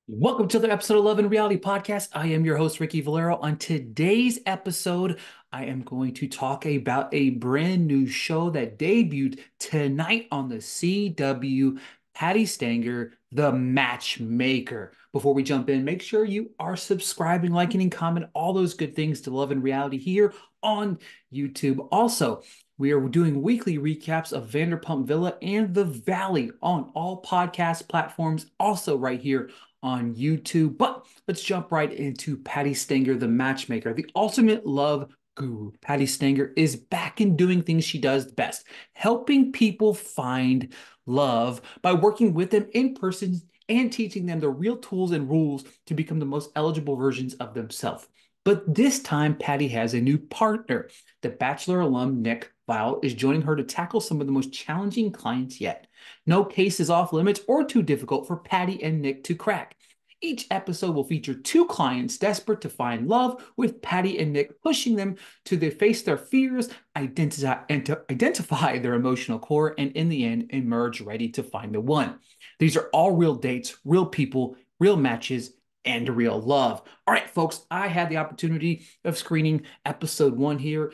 Welcome to the episode 11 Reality Podcast. I am your host, Ricky Valero. On today's episode, I am going to talk about a brand new show that debuted tonight on the CW, Patti Stanger, The Matchmaker. Before we jump in, make sure you are subscribing, liking, and comment all those good things to Love and Reality here on YouTube. Also, we are doing weekly recaps of Vanderpump Villa and The Valley on all podcast platforms, also right here on YouTube. But let's jump right into Patti Stanger, the matchmaker, the ultimate love guru. Patti Stanger is back in doing things she does best, helping people find love by working with them in person and teaching them the real tools and rules to become the most eligible versions of themselves. But this time, Patti has a new partner. The Bachelor alum Nick Viall is joining her to tackle some of the most challenging clients yet. No case is off limits or too difficult for Patti and Nick to crack. Each episode will feature two clients desperate to find love, with Patti and Nick pushing them to face their fears, identify their emotional core, and in the end, emerge ready to find the one. These are all real dates, real people, real matches, and real love. All right, folks, I had the opportunity of screening episode one here.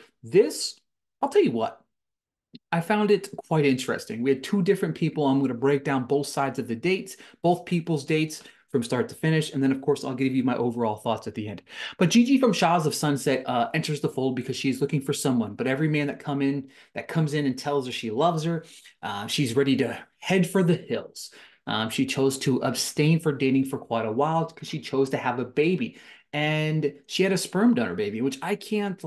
I'll tell you what, I found it quite interesting. We had two different people. I'm going to break down both sides of the dates, both people's dates from start to finish. And then, of course, I'll give you my overall thoughts at the end. But Gigi from Shaws of Sunset enters the fold because she's looking for someone. But every man that comes in and tells her she loves her, she's ready to head for the hills. She chose to abstain for dating for quite a while because she chose to have a baby. And she had a sperm donor baby, which I can't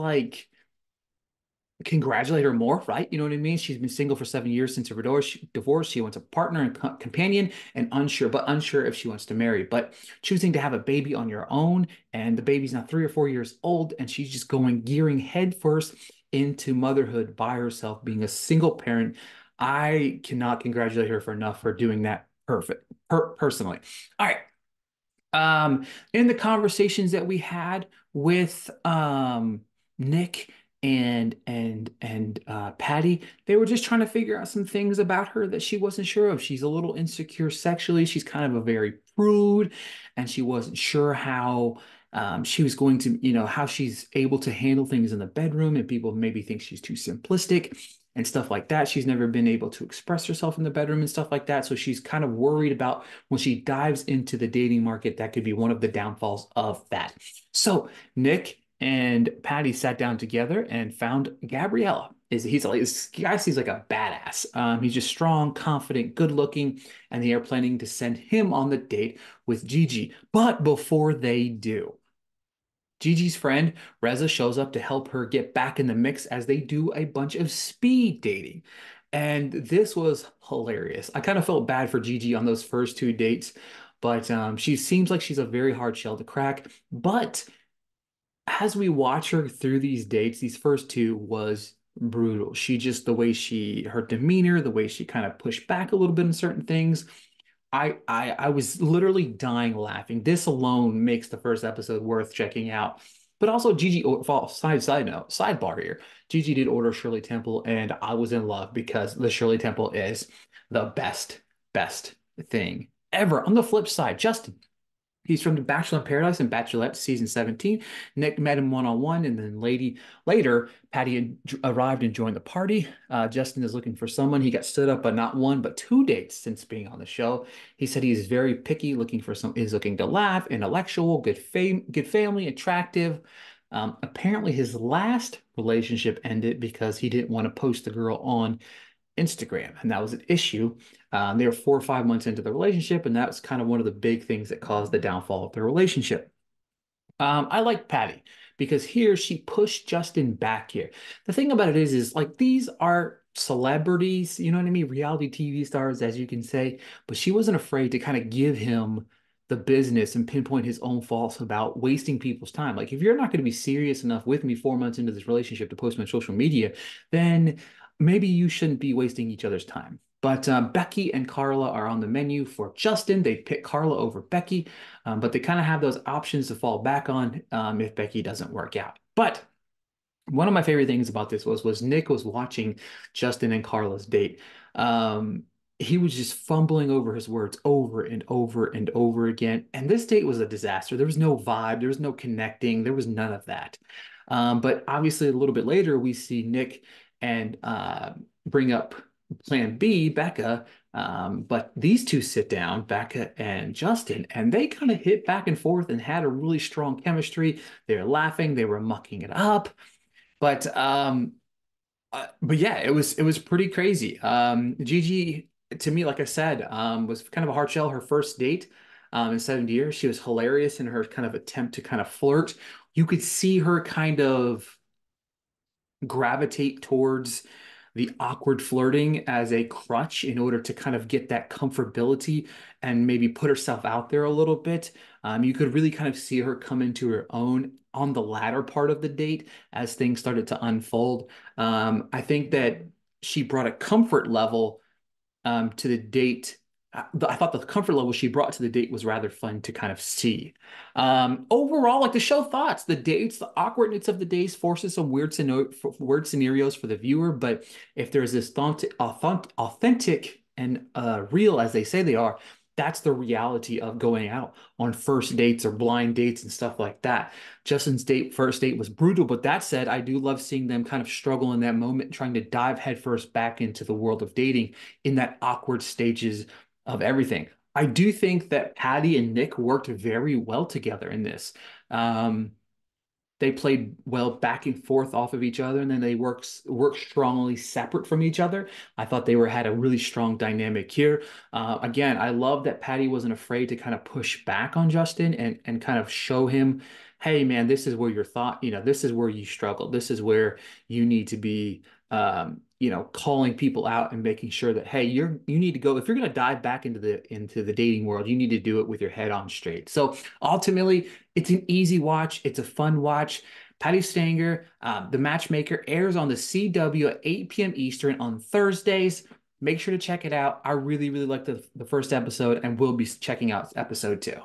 congratulate her more, right? You know what I mean? She's been single for 7 years since her divorce. She wants a partner and companion, and unsure if she wants to marry. But choosing to have a baby on your own, and the baby's now 3 or 4 years old, and she's just gearing headfirst into motherhood by herself, being a single parent. I cannot congratulate her for enough for doing that personally. All right. In the conversations that we had with Nick and Patti, they were just trying to figure out some things about her that she wasn't sure of. She's a little insecure sexually. She's kind of a very prude, and she wasn't sure how she was going to, how she's able to handle things in the bedroom, and people maybe think she's too simplistic and stuff like that. She's never been able to express herself in the bedroom and stuff like that. So she's kind of worried about when she dives into the dating market, that could be one of the downfalls of that. So Nick and Patti sat down together and found Gabriella. This guy seems like a badass. He's just strong, confident, good looking, and they are planning to send him on the date with Gigi. But before they do, Gigi's friend Reza shows up to help her get back in the mix as they do a bunch of speed dating. And this was hilarious. I kind of felt bad for Gigi on those first two dates, but she seems like she's a very hard shell to crack. But as we watch her through these dates, these first two was brutal. Her demeanor, the way she kind of pushed back a little bit in certain things. I was literally dying laughing. This alone makes the first episode worth checking out. But also Gigi, side note, sidebar here. Gigi did order Shirley Temple, and I was in love because the Shirley Temple is the best thing ever. On the flip side, Justin, he's from The Bachelor in Paradise and Bachelorette season 17. Nick met him one-on-one, and then later, Patti arrived and joined the party. Justin is looking for someone. He got stood up, but not one, but two dates since being on the show. He said he's very picky, is looking to laugh, intellectual, good family, attractive. Apparently, his last relationship ended because he didn't want to post the girl on Instagram, and that was an issue. They were 4 or 5 months into the relationship, and that was kind of one of the big things that caused the downfall of the relationship. I like Patti because here she pushed Justin back here. The thing about it is like these are celebrities, you know what I mean? Reality TV stars, as you can say, but she wasn't afraid to kind of give him the business and pinpoint his own faults about wasting people's time. Like, if you're not going to be serious enough with me 4 months into this relationship to post my social media, then maybe you shouldn't be wasting each other's time. But Becky and Carla are on the menu for Justin. They pick Carla over Becky, but they kind of have those options to fall back on if Becky doesn't work out. But one of my favorite things about this was Nick was watching Justin and Carla's date. he was just fumbling over his words over and over and over again. And this date was a disaster. There was no vibe, there was no connecting, there was none of that. But obviously, a little bit later, we see Nick and bring up Plan B, Becca. But these two sit down, Becca and Justin, and they kind of hit back and forth and had a really strong chemistry. They were laughing, they were mucking it up. But yeah, it was pretty crazy. Gigi, to me, like I said, was kind of a hard shell. Her first date, in 7 years, she was hilarious in her kind of attempt to kind of flirt. You could see her kind of gravitate towards the awkward flirting as a crutch in order to kind of get that comfortability and maybe put herself out there a little bit. You could really kind of see her come into her own on the latter part of the date as things started to unfold. I think that she brought a comfort level to the date. I thought the comfort level she brought to the date was rather fun to kind of see. Overall, like the show thoughts, the dates, the awkwardness of the days forces some weird scenarios for the viewer. But if there's this authentic and real as they say they are, that's the reality of going out on first dates or blind dates and stuff like that. Justin's first date was brutal, but that said, I do love seeing them kind of struggle in that moment, trying to dive headfirst back into the world of dating in that awkward stages of everything. I do think that Patti and Nick worked very well together in this. Um, they played well back and forth off of each other, and then they worked strongly separate from each other. I thought they were had a really strong dynamic here. Again, I love that Patty wasn't afraid to kind of push back on Justin and kind of show him, hey man, this is where your thought, this is where you struggle. This is where you need to be calling people out and making sure that, hey, you need to go, if you're going to dive back into the dating world, you need to do it with your head on straight. So ultimately, it's an easy watch. It's a fun watch. Patti Stanger, the Matchmaker, airs on the CW at 8 p.m. Eastern on Thursdays. Make sure to check it out. I really, really liked the first episode, and we'll be checking out episode 2.